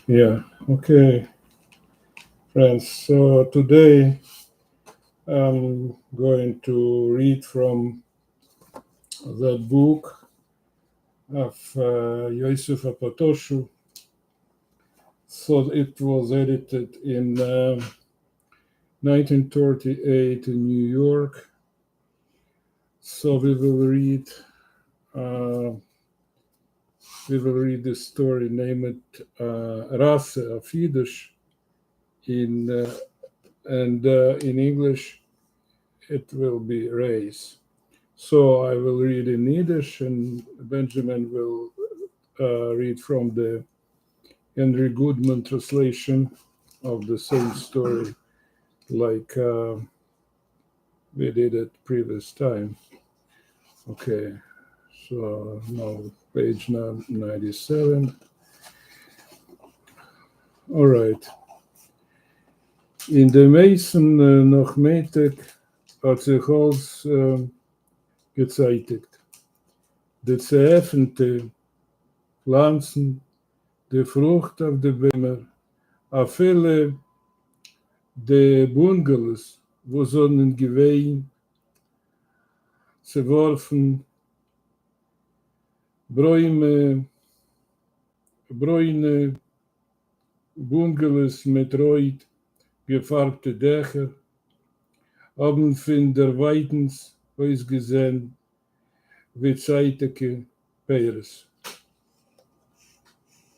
Yeah, okay, friends. So today I'm going to read from that book of Yosef Opatoshu. So it was edited in 1938 in New York. So uh, we will read the story, name it Rasse of Yiddish, in and in English it will be race. So I will read in Yiddish, and Benjamin will read from the Henry Goodman translation of the same story, like we did it previous time. Okay, so now page 97. All right. In de meisten noch Metek hat sich alles gezeitigt. De zeeffende Pflanzen, de Frucht auf de Bäume, a viele de Bungalows, wo sonnen gewehen, zerworfen, Bäume, Bräune, Bungalows mit rot gefarbte Dächer, haben von der Weidens ausgesehen wie zeitige Pears.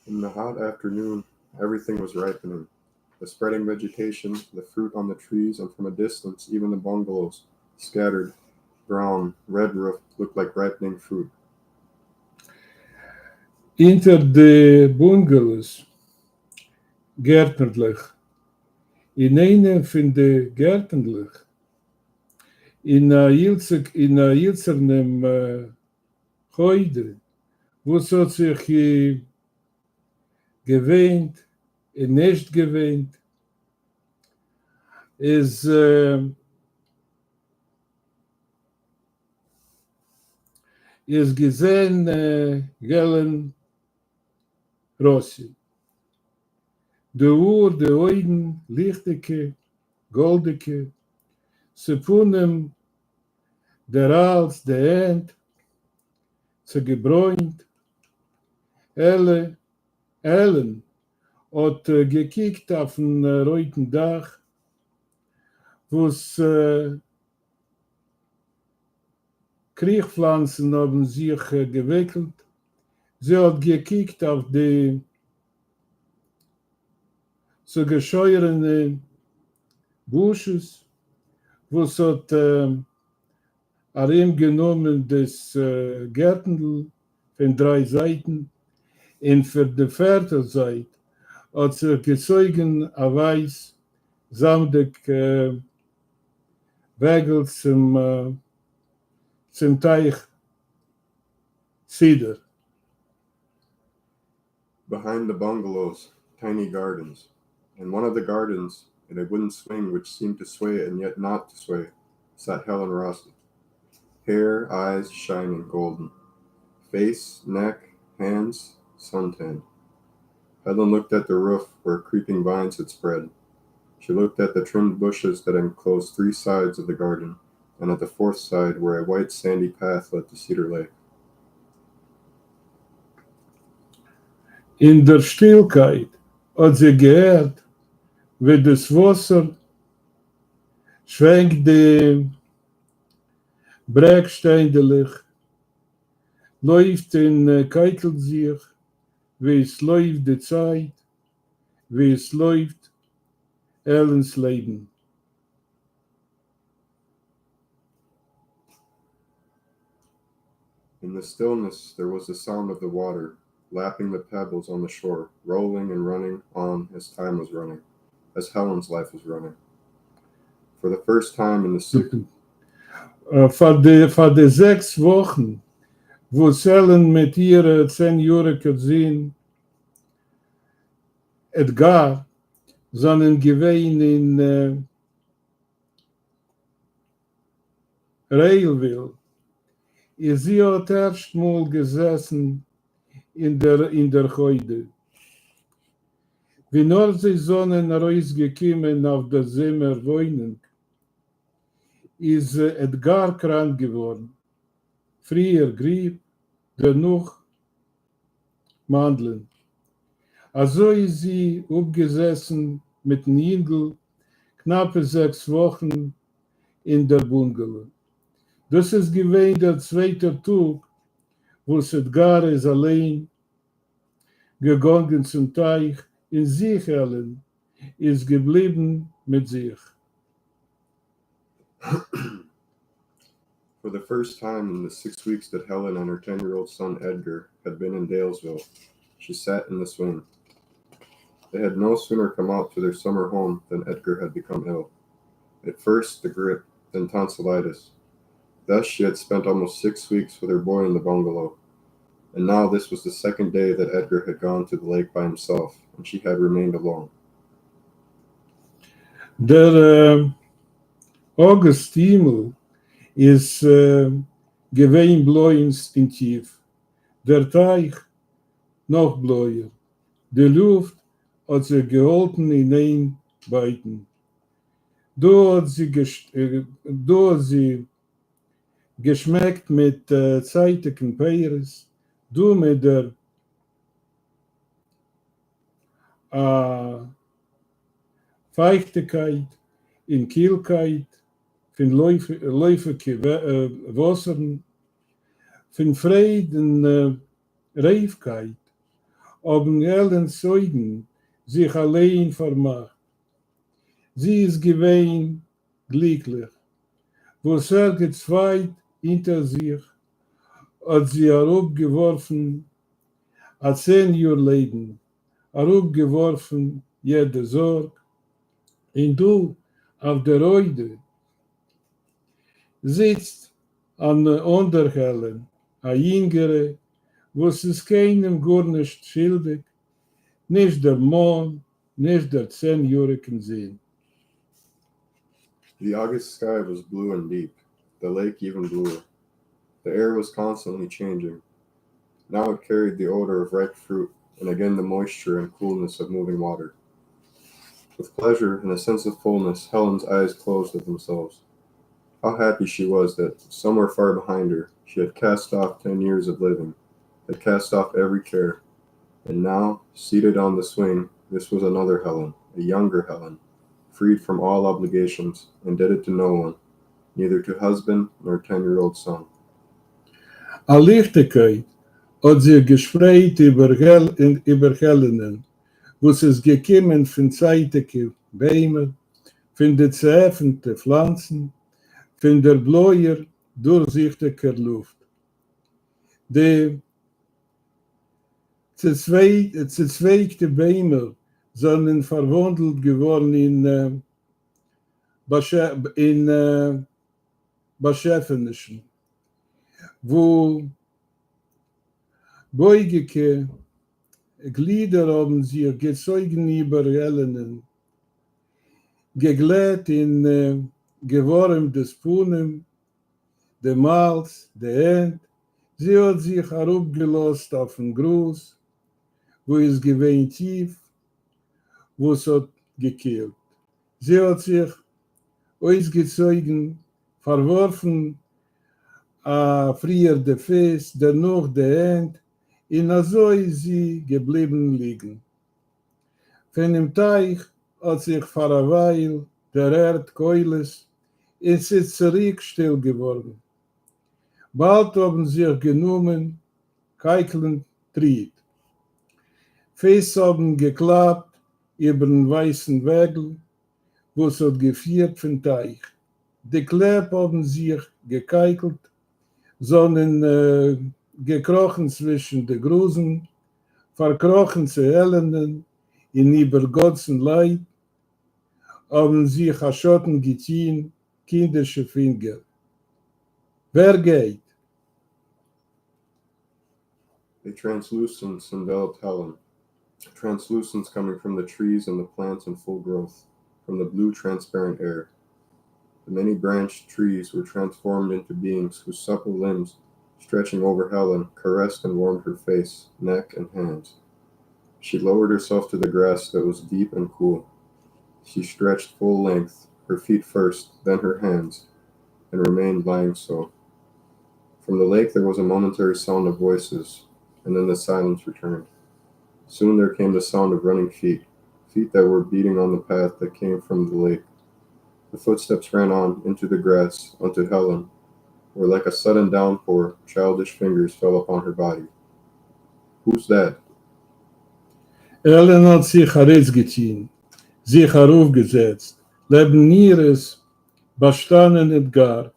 In the hot afternoon, everything was ripening. The spreading vegetation, the fruit on the trees, and from a distance, even the bungalows, scattered, brown, red roofed, looked like ripening fruit. Hinter de Bungalows, gärtnerlich, in einem von de gärtnerlich, in a Ilzernem Heide, wo es hat sich gewähnt, nicht gewähnt, ist gesehen gellen Rossi. De Uhr, de Augen, lichtige, goldeke, ze punem der Hals, de Hand, ze gebräunt, Ellen hat gekickt auf den roten Dach, wo es Kriechpflanzen haben sich gewickelt. Sie hat gekickt auf die so gescheuerten Busches, wo es hat Arim genommen des Gärtendl von 3 Seiten, und für die 4. Seite hat sie gezeugen a weiß samtig Wägel zum Teich Cedar. Behind the bungalows, tiny gardens. In one of the gardens, in a wooden swing which seemed to sway and yet not to sway, sat Helen Rossi. Hair, eyes shining golden. Face, neck, hands, suntanned. Helen looked at the roof where creeping vines had spread. She looked at the trimmed bushes that enclosed 3 sides of the garden, and at the 4th side where a white sandy path led to Cedar Lake. In der Stillkeit hat sie gehört, wie das Wasser schwenkt die Bergsteindelich, läuft in keitelt sich, wie es läuft die Zeit, wie es läuft Ellens Leben. In the stillness there was the sound of the water, lapping the pebbles on the shore, rolling and running on as time was running, as Helen's life was running. For the first time in the 6 Vor de 6 Wochen, wo Helen mit ihrer 10-jährigen Sinn Edgar seinen gewesen in Railville, sie hat erst mal gesessen in der Heide. Wie nur die Sonne rausgekommen auf der Zimmerwohnung, ist Edgar krank geworden. Früher Grieb, danach Mandeln. Also ist sie aufgesessen mit dem Ingel, knappe 6 Wochen in der Bungalow. Das ist gewesen der zweite Tag, wo Edgar ist allein gegangen zum Teich, in sich allein, ist geblieben mit sich. For the first time in the 6 weeks that Helen and her 10-year-old son Edgar had been in Dalesville, she sat in the swing. They had no sooner come out to their summer home than Edgar had become ill. At first the grip, then tonsillitis. Thus she had spent almost 6 weeks with her boy in the bungalow, and now this was the second day that Edgar had gone to the lake by himself, and she had remained alone. Der August-Himmel ist gewesen blau instinktiv. Der Teich noch bläuer. Die Luft hat sich gehalten in ein Beiten. Da hat sie geschmeckt mit zeitigen Peires, du mit der Feuchtigkeit, in Kielkeit, von läufigen Wassern, von Frieden, Reifkeit, haben allen Zeugen sich allein vermacht. Sie ist gewesen glücklich, wo sie zweit hinter sich hat sie herabgeworfen, 10 Jahre Leben, herabgeworfen jede Sorge, und du auf der Reude sitzt an der Unterhellen, a Jüngere, wo es keinem gar nicht schuldig, nicht der Mann, nicht der 10-jährigen Sinn. The August sky was blue and deep, the lake even bluer. The air was constantly changing. Now it carried the odor of ripe fruit, and again the moisture and coolness of moving water. With pleasure and a sense of fullness, Helen's eyes closed of themselves. How happy she was that, somewhere far behind her, she had cast off 10 years of living, had cast off every care. And now, seated on the swing, this was another Helen, a younger Helen, freed from all obligations, indebted to no one, neither to husband nor 10-year-old son. A Lichtigkeit hat sie gespreit über Helenen, wo es gekommen von zeitigen Bäumen, von den zerfenden Pflanzen, von der bläuer, durchsichtigen Luft. Die zerzweigte Bäume sind verwandelt geworden in Beschäftigten, wo beugige Glieder haben sie gezeugen über Helenen, geglätt in gewärmtes Punem, der Malz, der End. Sie hat sich herabgelost auf den Gruß, wo es gewesen tief, wo es hat gekehlt. Sie hat sich ausgezogen, verworfen, früher der Fest, danach der End, und so ist sie geblieben liegen. Von dem Teich hat sich vor einer Weile der Erdkeules ist es zurück still geworden. Bald haben sie genommen, keikelnd Trieb. Fes haben geklappt über den weißen Wägel, wo es hat geführt vom Teich. Die Klepp haben sich gekeikelt, sondern gekrochen zwischen den Grusen, verkrochen zu Helenen, in über Gottes Leid, haben sich Aschotten getan, kindische Finger. Wer geht? A translucence enveloped Helen, a translucence coming from the trees and the plants in full growth, from the blue transparent air. The many-branched trees were transformed into beings whose supple limbs, stretching over Helen, caressed and warmed her face, neck, and hands. She She lowered herself to the grass that was deep and cool. She stretched full length, her feet first, then her hands, and remained lying so. From the lake there was a momentary sound of voices, and then the silence returned. Soon there came the sound of running feet, feet that were beating on the path that came from the lake. The footsteps ran on into the grass, unto Helen, where like a sudden downpour, childish fingers fell upon her body. Who's that? Ellen hat sich herausgezogen, sich heraufgesetzt, neben ihres bestandenen gar,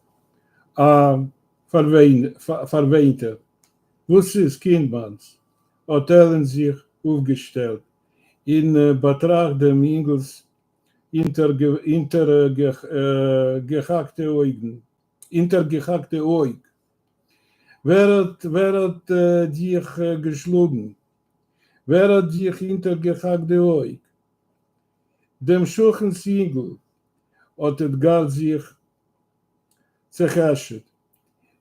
a verweinter. Was ist Kindmanns? Hat Ellen sich aufgestellt, in Betracht dem Ingels intergehackte Augen. Wer hat dich geschlagen? Wer hat dich hintergehackte Augen? Dem schuchen Singel hat Edgar sich zerhascht.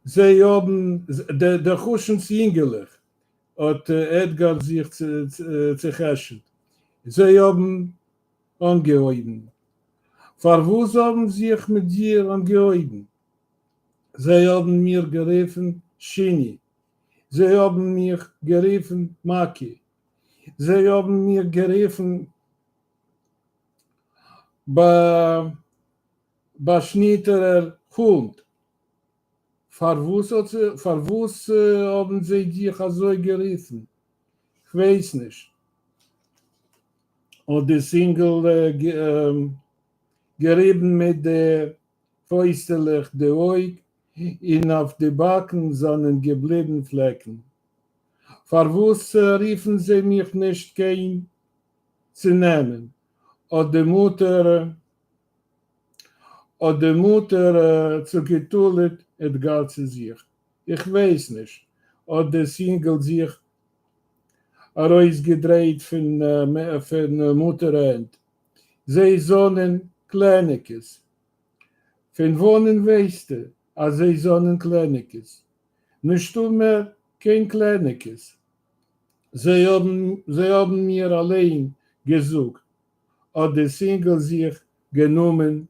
Sie haben, der schuchen Singel hat Edgar sich zerhascht. Sie haben angehoben. Verwus haben sich mit dir angehoben. Sie haben mir gerufen, Shini. Sie haben mir gerufen, Maki. Sie haben mir gerufen, beschnittener Hund. Verwus haben sie dich so gerufen? Ich weiß nicht. Und die Single gerieben mit der Fäusterlich der Oig, in auf die Backen seinen geblieben Flecken. Verwus riefen sie mich nicht kein zu nennen, und die Mutter zu getullet et ganze sich. Ich weiß nicht, ob der Single sich herausgedreht von Mutterhand. Sie sonnen Kleinekes. Von wohnen weißt du, als sie sonnen Kleinekes. Nicht mehr kein Kleinekes. Sie haben mir allein gesucht, und der Single sich genommen,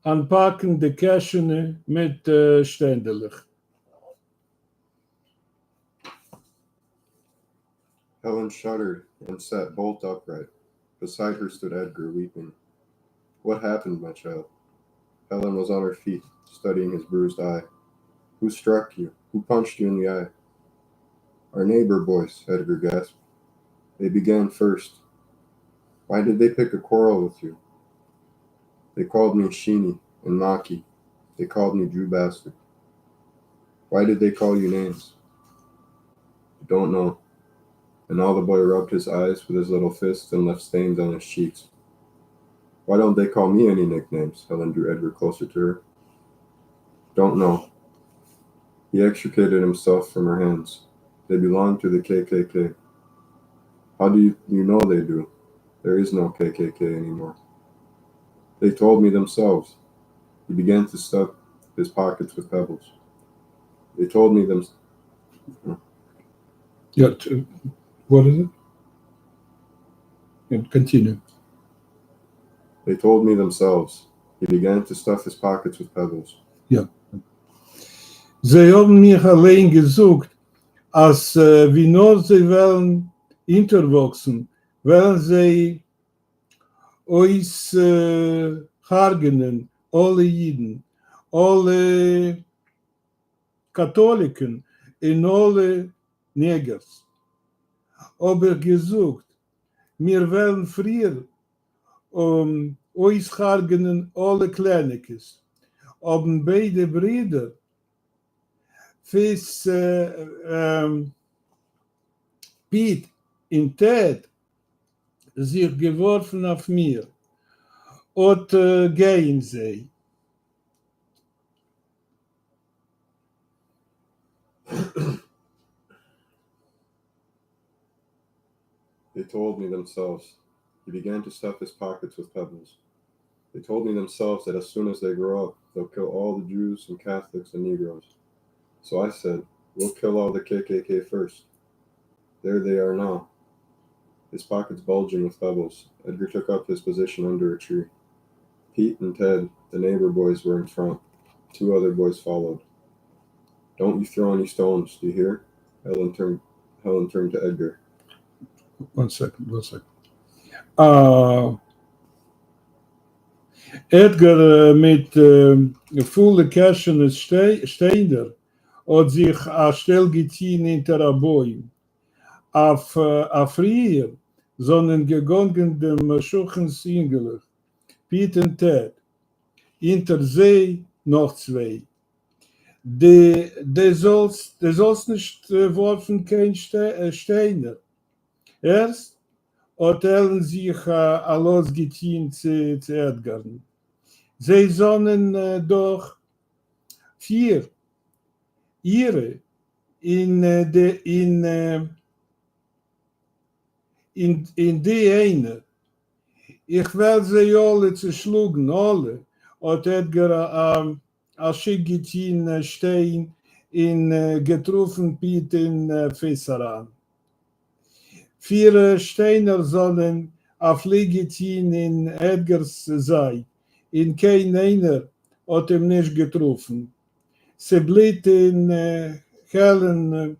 anpacken die Käschene mit ständig. Helen shuddered and sat bolt upright. Beside her stood Edgar, weeping. What happened, my child? Helen was on her feet, studying his bruised eye. Who struck you? Who punched you in the eye? Our neighbor boys, Edgar gasped. They began first. Why did they pick a quarrel with you? They called me Sheeny and Maki. They called me Jew bastard. Why did they call you names? I don't know. And all the boy rubbed his eyes with his little fist and left stains on his cheeks. Why don't they call me any nicknames? Helen drew Edgar closer to her. Don't know. He extricated himself from her hands. They belong to the KKK. How do you know they do? There is no KKK anymore. They told me themselves. He began to stuff his pockets with pebbles. They told me them. Yeah, what is it? And continue. They told me themselves. He began to stuff his pockets with pebbles. Ja. Sie haben mich allein gesucht, als wie nur sie wollen interwachsen, wollen sie uns hargenen, alle Jiden, alle Katholiken und alle Negers. Aber gesucht, wir wollen früher uns hargenen, alle Kleinekes. Haben beide Brüder fürs Piet in Ted sich geworfen auf mir und gehen sie. They told me themselves. He began to stuff his pockets with pebbles. They told me themselves that as soon as they grow up, they'll kill all the Jews and Catholics and Negroes. So I said, We'll kill all the KKK first. There they are now. His pockets bulging with pebbles, Edgar took up his position under a tree. Pete and Ted, the neighbor boys, were in front. 2 other boys followed. Don't you throw any stones, do you hear? Helen turned to Edgar. One second. Edgar mit volle Kerschen Steiner hat sich a Stell gezogen hinter a Bäum. Auf Frier sondern gegangen dem Schuchensingelig, Piet und Ted. Hinter sie noch 2. Der soll's nicht werfen, kein Steiner. Erst hat Ellen sich losgezogen zu Edgar. Sie sollen doch 4 ihre in die eine. Ich will sie alle zerschlagen, alle. Hat Edgar Schick gezogen stehen getroffen Piet in Fisseran. 4 Steiner sollen Fliege ziehen in Edgars Seite. In kein einer hat ihm nicht getroffen. Sie blieb in Kellenen,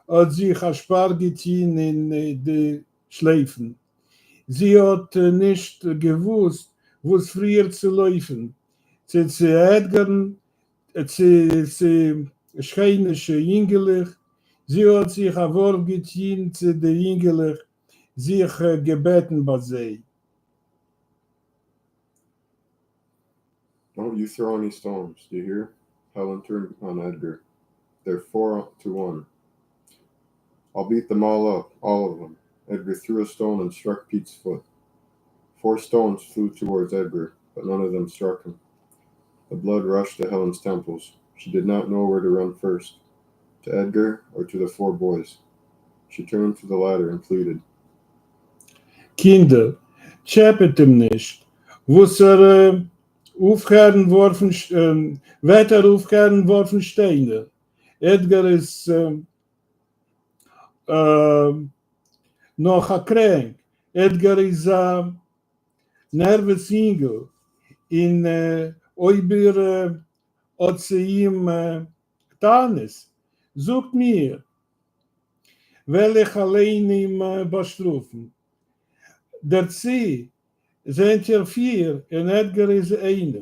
hat sich ein Spar gezogen in die Schleifen. Sie hat nicht gewusst, wo es früher zu laufen. Zu Edgar, zu scheinische Ingelich. Sie hat sich ein Wurf gezogen zu der Ingelich, sich gebeten bei sie. Don't you throw any stones, do you hear? Helen turned on Edgar. They're 4 to 1. I'll beat them all up, all of them. Edgar threw a stone and struck Pete's foot. 4 stones flew towards Edgar, but none of them struck him. The blood rushed to Helen's temples. She did not know where to run first, to Edgar or to the 4 boys. She turned to the latter and pleaded. Kinder, tschäppet ihm nicht. Wo's aufhören weiter aufhören werfen Steine. Edgar ist noch krank. Edgar ist nervös Ingel. In Oibir hat sie ihm getan ist. Sucht mir. Will ich allein ihm bestrafen. Der Sie sind 4 und Edgar ist 1.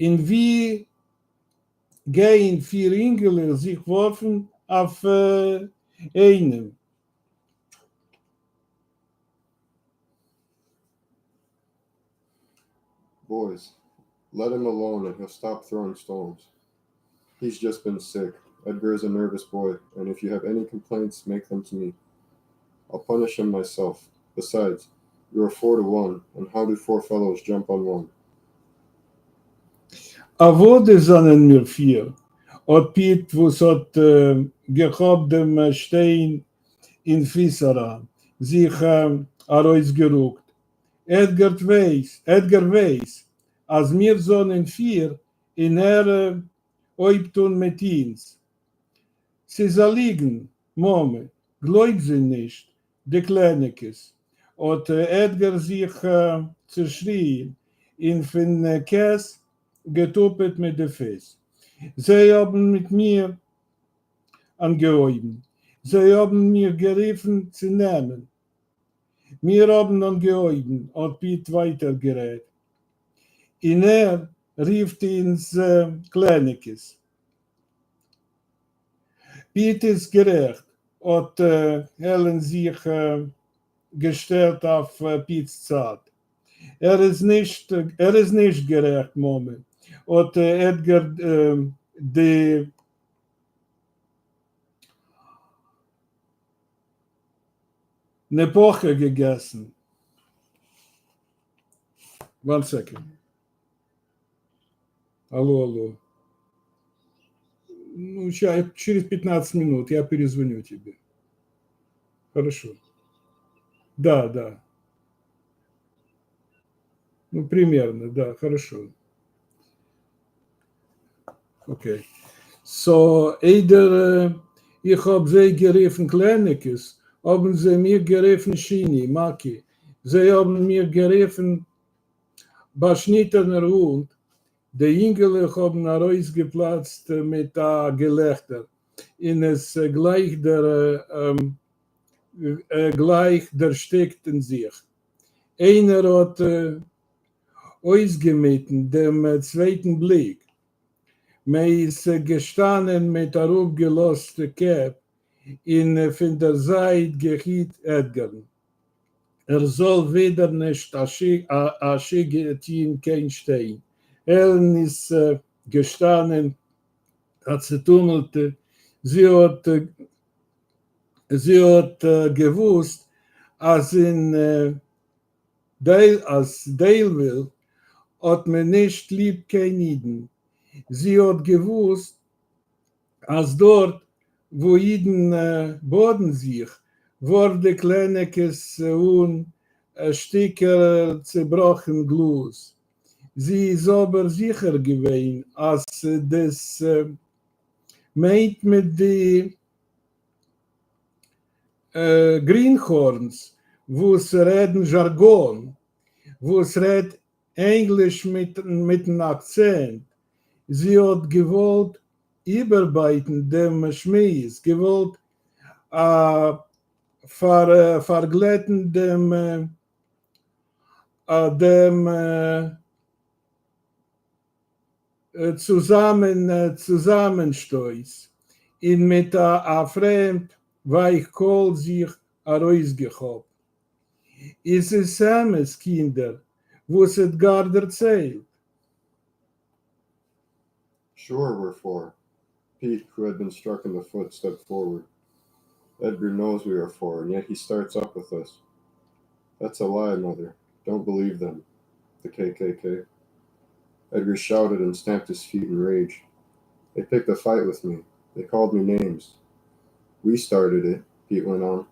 Und wie gehen 4 Engel sich werfen auf einen? Boys, let him alone and he'll stop throwing stones. He's just been sick. Edgar is a nervous boy, and if you have any complaints, make them to me. I'll punish him myself. Besides, you are 4 to 1, and how do 4 fellows jump on 1? Wurde sind mir 4. Hat Piet, was hat gehabt dem Stein in Fisseran, sich herausgerückt. Edgar weiß, als mir sollen 4 in Oibtun mit uns. Sie liegen, Mome, glaubt sie nicht, die Kleinekes. Hat Edgar sich zerschrien, in den Käse getuppet mit der Fes. Sie haben mit mir angehäuben. Sie haben mir gerufen zu nehmen. Wir haben angehäuben, hat Piet weitergerät. Und rief ins Kleinekes. Piet ist gerecht, hat Helen sich gestellt auf Piets Zeit. Ist nicht gerecht, Mome. Hat Edgar die Nepoche gegessen. 1 second. Алло. Ну, через 15 минут я перезвоню тебе. Хорошо. Да. Ну, примерно, да, хорошо. Окей. So, ich hab sie gerufen Kleinekes, haben sie mir gerufen Schini, Maki. Sie haben mir gerufen Baschnittener Hund. Die Jüngere haben rausgeplatzt mit Gelächter. In es gleich der steckten sich. Einer hat ausgemitten, dem zweiten Blick. Man ist gestanden mit der aufgelosten Cap in von der Seite gehiet Edgar. Soll wieder nicht aschigetin kein Stein. Ist gestanden, hat sie tummelte, sie hat gewusst, als Daleville hat man nicht lieb kein Iden. Sie hat gewusst, als dort, wo Iden boden sich, wurde Kleinekes und Sticker zerbrochen Glas. Sie ist aber sicher gewesen, als das meint mit den Greenhorns, wo es reden Jargon, wo es redet Englisch mit einem Akzent. Sie hat gewollt überbeiten dem Schmiss, gewollt verglätten dem Zusammenstoß in mit a fremd Weichkohl sich herausgehoben. Ist es Sames Kinder, wo es et gar erzählt? Sure, we're four. Pete, who had been struck in the foot, stepped forward. Edgar knows we are four, and yet he starts up with us. That's a lie, Mother. Don't believe them. The KKK. Edgar shouted and stamped his feet in rage. They picked a fight with me. They called me names. We started it, Pete went on,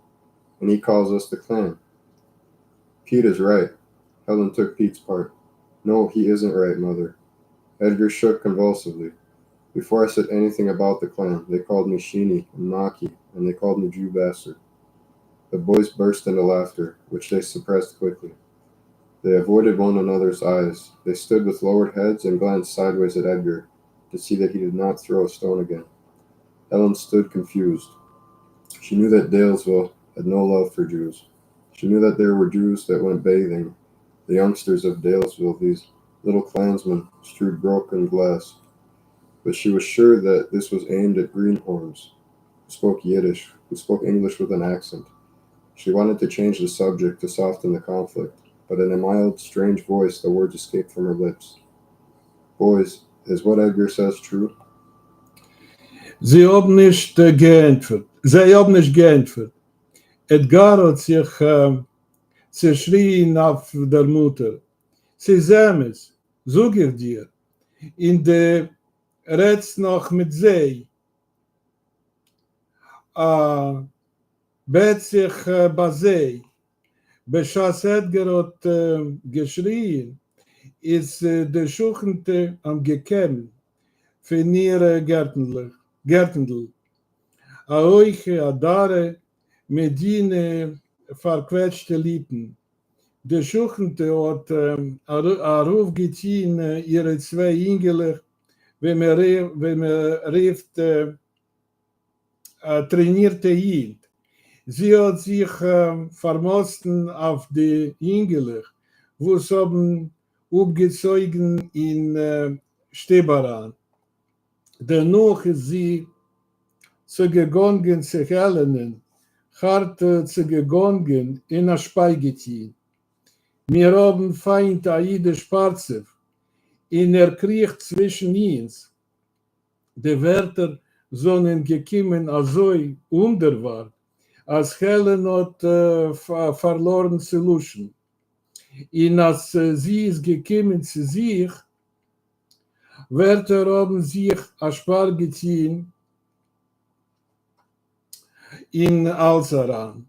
and he calls us the Klan. Pete is right. Helen took Pete's part. No, he isn't right, Mother. Edgar shook convulsively. Before I said anything about the Klan, they called me Sheeny and Maki, and they called me Jew bastard. The boys burst into laughter, which they suppressed quickly. They avoided one another's eyes. They stood with lowered heads and glanced sideways at Edgar to see that he did not throw a stone again. Helen stood confused. She knew that Dalesville had no love for Jews. She knew that there were Jews that went bathing. The youngsters of Dalesville, these little Klansmen, strewed broken glass. But she was sure that this was aimed at greenhorns, who spoke Yiddish, who spoke English with an accent. She wanted to change the subject to soften the conflict, but in a mild, strange voice the words escaped from her lips. Boys, is what Edgar says true? Sie haben nicht geantwortet. Edgar hat sich zerschrien auf der Mutter. Sie sehen es, sag ich dir. In der redst noch mit sie. Bet sich bei sie. Beschaß Edgar hat geschrien, ist der Schuchente am Gekämmen von ihrer Gärtendl. A euche, a dare, mit ihnen verquetschte Lippen. Der Schuchente hat a Ruf geteen ihre zwei Engeler, wenn man rief trainierte Hind. Sie hat sich vermosten auf die Engeler, wo es haben aufgezogen in Stebaran. Dennoch ist sie zugegangen zu Helenen, hart zugegangen in a Speigetin. Wir haben Feind a Jiddisch Parzev, in Krieg zwischen uns. Die Wörter sollen gekommen also unterwart, als Helen hat verloren zu luschen. Und als sie ist gekommen zu sich, Wörter haben sich Aspargetin in Alsaran.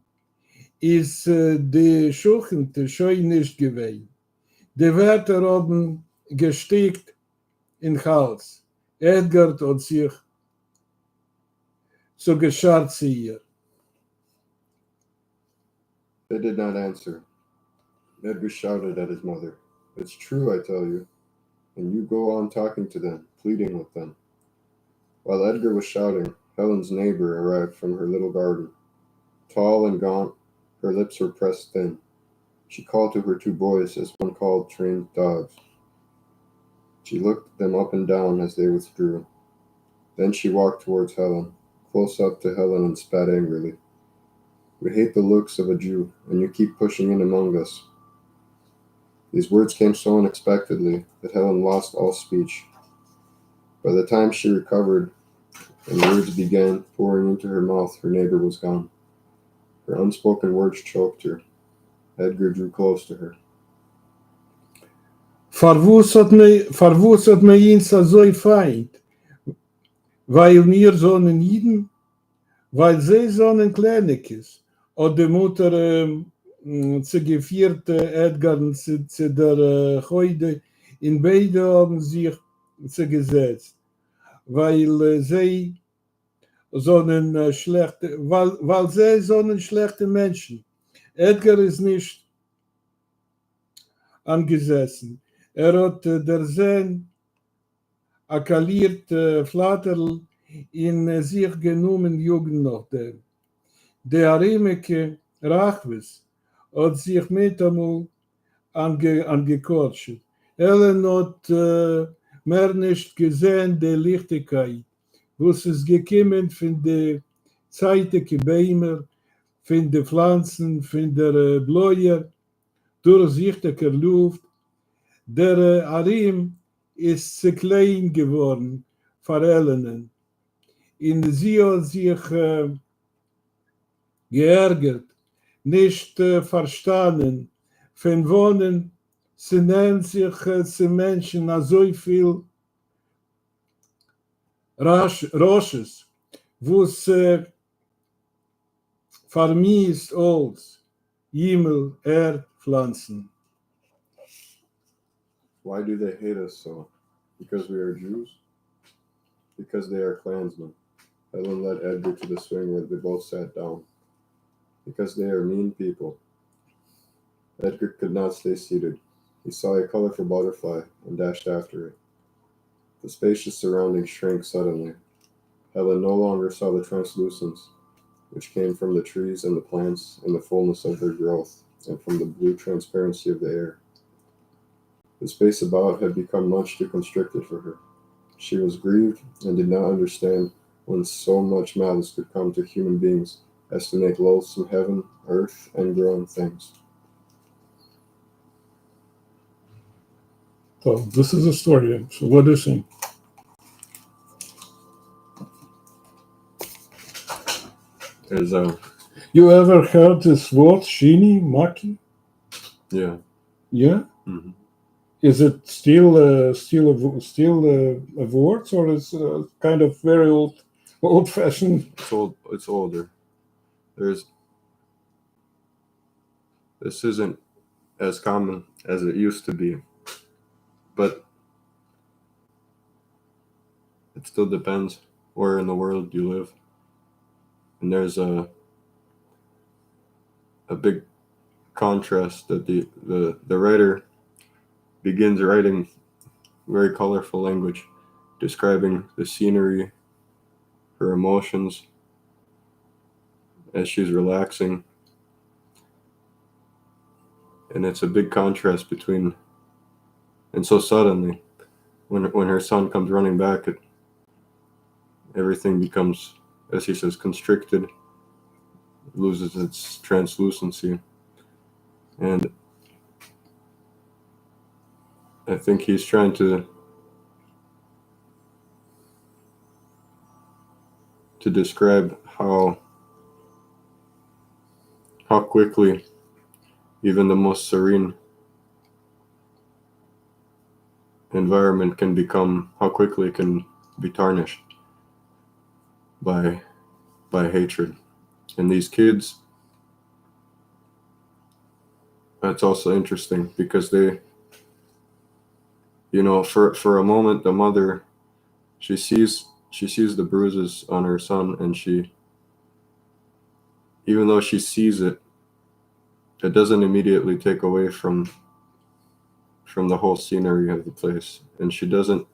Ist die Schuchente schon nicht gewesen. Die Wörter haben gesteckt in den Hals. Edgar hat sich so geschah sie ihr. They did not answer. Edgar shouted at his mother, "It's true, I tell you." And you go on talking to them, pleading with them. While Edgar was shouting, Helen's neighbor arrived from her little garden. Tall and gaunt, her lips were pressed thin. She called to her two boys as one called trained dogs. She looked them up and down as they withdrew. Then she walked towards Helen, close up to Helen, and spat angrily. "We hate the looks of a Jew, and you keep pushing in among us." These words came so unexpectedly that Helen lost all speech. By the time she recovered and words began pouring into her mouth, her neighbor was gone. Her unspoken words choked her. Edgar drew close to her. Verwus hat mir ihn so feind, weil mir sonnen Jiden, weil sie sonnen Kleinekes, hat die Mutter zu geführt Edgar zu der Heude, in beide haben sich zugesetzt, weil sie sonnen schlechte, weil sie sonnen schlechte Menschen. Edgar ist nicht angesessen. Hat der Sehn akkaliert Flatterl in sich genommen Jugend noch dem. Der Arimeke Rachwes hat sich mit einmal angekotscht. Ellen hat mehr nicht gesehen der Lichtigkeit, was es gekommen von der zeitige Bäumer, von den Pflanzen, von der Bläuer, durchsichtiger Luft. Der Arim ist zu klein geworden für Ellen. In sie hat sich geärgert, nicht verstanden, von wohnen, sie nennt sich zu Menschen so viel Rosches, wo es vermisst als Himmel, Erd, Pflanzen. Why do they hate us so? Because we are Jews? Because they are clansmen. Helen led Edgar to the swing where they both sat down. Because they are mean people. Edgar could not stay seated. He saw a colorful butterfly and dashed after it. The spacious surroundings shrank suddenly. Helen no longer saw the translucence, which came from the trees and the plants in the fullness of their growth, and from the blue transparency of the air. The space about had become much too constricted for her. She was grieved and did not understand when so much malice could come to human beings as to make loathsome heaven, earth, and growing things. So this is a story. So what do you think? You ever heard this word, Shini, Maki? Yeah. Yeah? Mm-hmm. Is it still a word, or is kind of very old-fashioned? It's older. This isn't as common as it used to be, but it still depends where in the world you live. And there's a big contrast that the writer begins writing very colorful language, describing the scenery, her emotions as she's relaxing. And it's a big contrast between, and so suddenly, when her son comes running back, everything becomes, as he says, constricted, loses its translucency. And I think he's trying to describe how quickly even the most serene environment can become, how quickly it can be tarnished by hatred. And these kids, that's also interesting because they, for a moment, the mother, she sees she sees the bruises on her son, and even though she sees it, it doesn't immediately take away from the whole scenery of the place, and she doesn't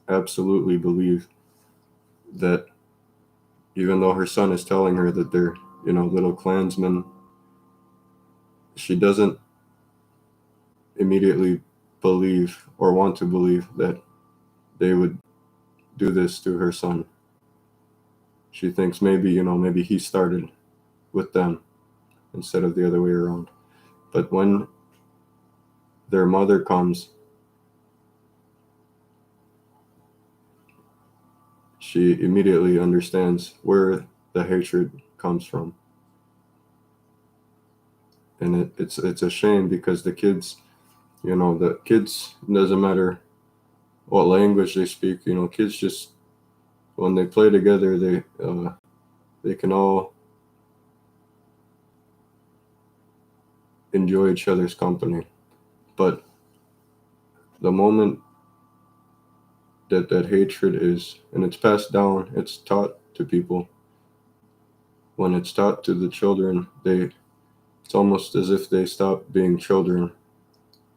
absolutely believe that, even though her son is telling her that they're, little Klansmen, she doesn't immediately believe or want to believe that they would do this to her son. She thinks maybe he started with them instead of the other way around. But when their mother comes, she immediately understands where the hatred comes from. And it's a shame, because the kids, doesn't matter what language they speak, kids just, when they play together, they can all enjoy each other's company. But the moment that hatred is, and it's passed down, it's taught to people. When it's taught to the children, it's almost as if they stop being children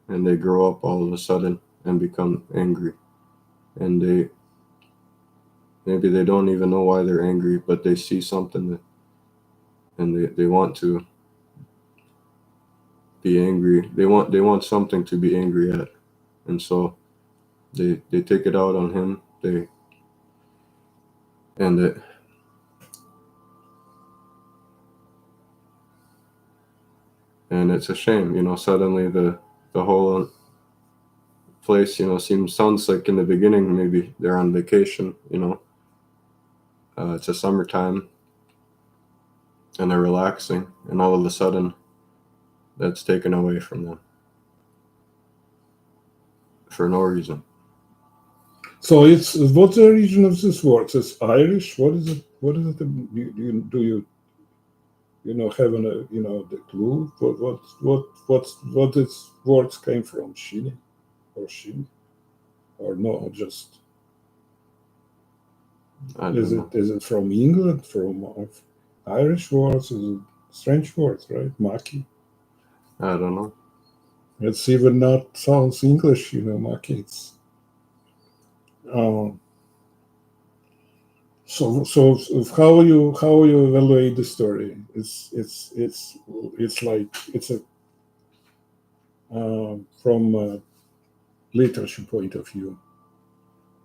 and they grow up all of a sudden and become angry. And maybe they don't even know why they're angry, but they see something and they want to be angry. They want something to be angry at. And so they take it out on him. And it's a shame, suddenly the whole place, sounds like in the beginning maybe they're on vacation, it's a summertime and they're relaxing, and all of a sudden that's taken away from them for no reason. So what's the origin of this word? It's Irish. What is it? Do you have the clue? What its words came from? Shini or Shin, or no? Just I don't know. Is it from England? From Irish words? Is it strange words, right? Maki. I don't know. It's even not sounds English, Maki. It's so how you evaluate the story? It's like it's a from a literature point of view.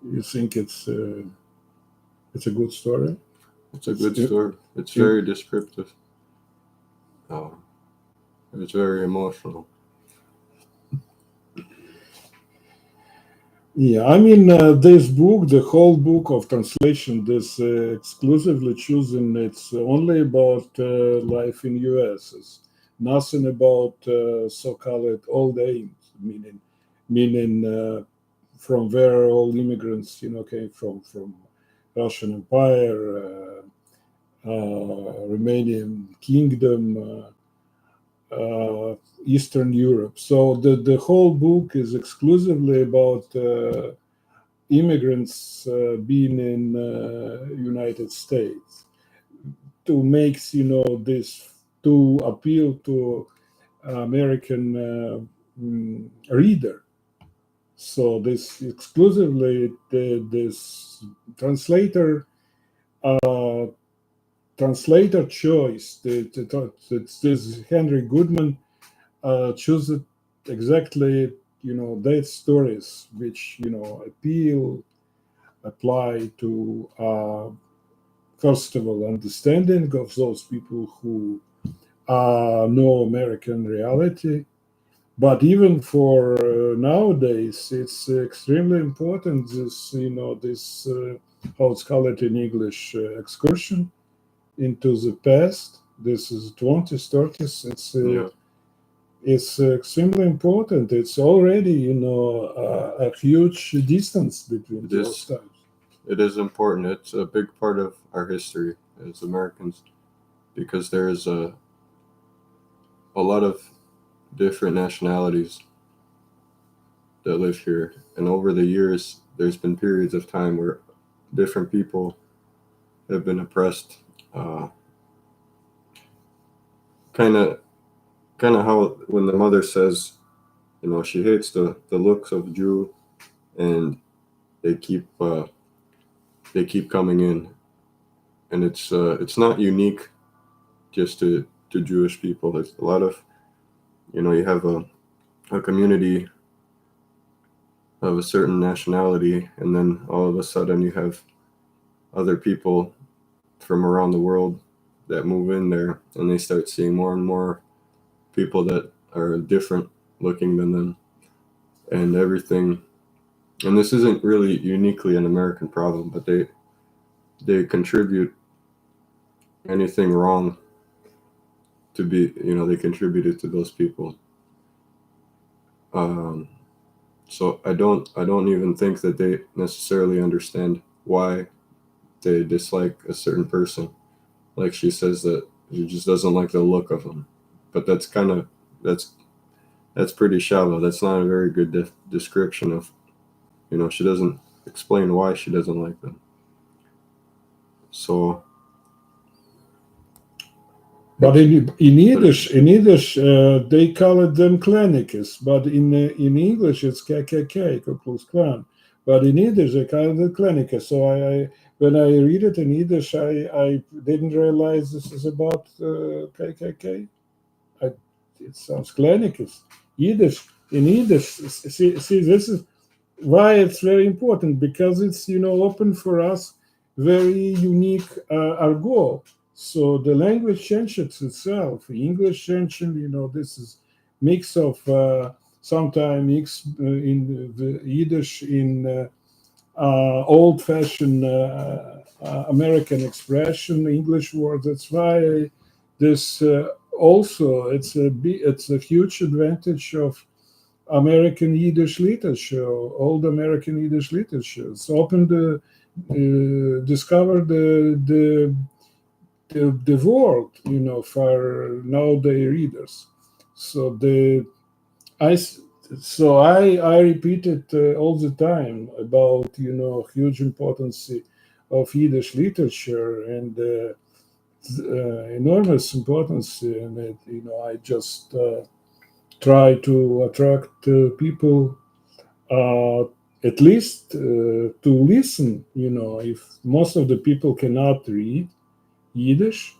You think it's a good story? It's a good story. It's very descriptive. It's very emotional. Yeah, I mean, this book, the whole book of translation, this exclusively chosen, it's only about life in US. It's nothing about so-called old age, meaning from where all immigrants, came from Russian Empire, Romanian Kingdom, Eastern Europe. So the whole book is exclusively about immigrants being in United States, to make this, to appeal to American reader. So this exclusively this translator choice. This Henry Goodman chose exactly that stories which apply to first of all understanding of those people who know American reality, but even for nowadays it's extremely important, this how it's called in English, excursion into the past. This is 20s 30s. It's extremely important. It's already a huge distance between those times. It is important. It's a big part of our history as Americans, because there is a lot of different nationalities that live here, and over the years there's been periods of time where different people have been oppressed. Kind of how when the mother says, she hates the looks of Jew, and they keep coming in, and it's not unique just to Jewish people. There's a lot of, you have a community of a certain nationality, and then all of a sudden you have other people from around the world that move in there, and they start seeing more and more people that are different looking than them and everything. And this isn't really uniquely an American problem, but they contribute anything wrong to be, they contributed to those people. So I don't even think that they necessarily understand why they dislike a certain person. Like she says that she just doesn't like the look of them, but that's pretty shallow. That's not a very good description of, she doesn't explain why she doesn't like them. So. But in Yiddish, they call it them Klinikes, but in English it's KKK, Ku Klux Klan. But in Yiddish they call it Klinikes. So when I read it in Yiddish, I didn't realize this is about KKK. It sounds Klinikes. Yiddish, in Yiddish, see, this is why it's very important, because it's, open for us very unique argot. So the language changes itself. English changes, this is mix of sometimes mix in the Yiddish in old-fashioned American expression, English words. That's why this also it's a huge advantage of American Yiddish literature, old American Yiddish literature. It's open discover the world, for nowadays readers. So I repeat it all the time about huge importance of Yiddish literature and enormous importance in it. I just try to attract people at least to listen. If most of the people cannot read Yiddish,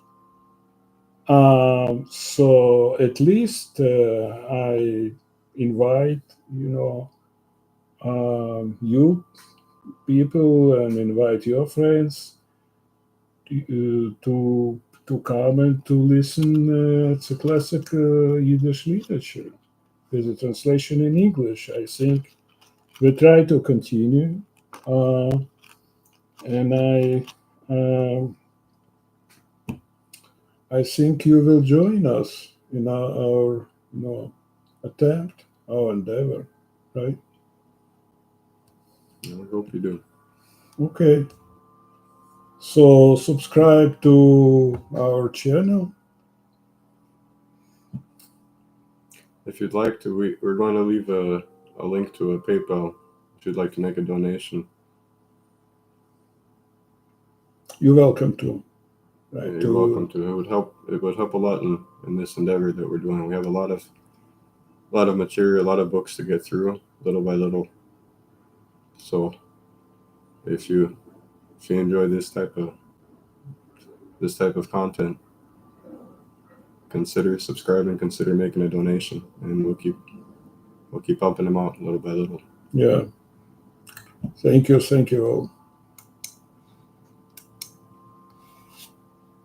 so at least I invite you people and invite your friends to come and to listen. It's a classic Yiddish literature. There's a translation in English. I think we try to continue, and I think you will join us in our attempt, our endeavor, right? I hope you do. Okay. So subscribe to our channel. If you'd like to, we're going to leave a link to a PayPal if you'd like to make a donation. You're welcome to. Right, you're welcome to. It would help a lot in this endeavor that we're doing. We have a lot of material, a lot of books to get through, little by little. So if you enjoy this type of content, consider subscribing, consider making a donation, and we'll keep pumping them out little by little. Yeah. Thank you all.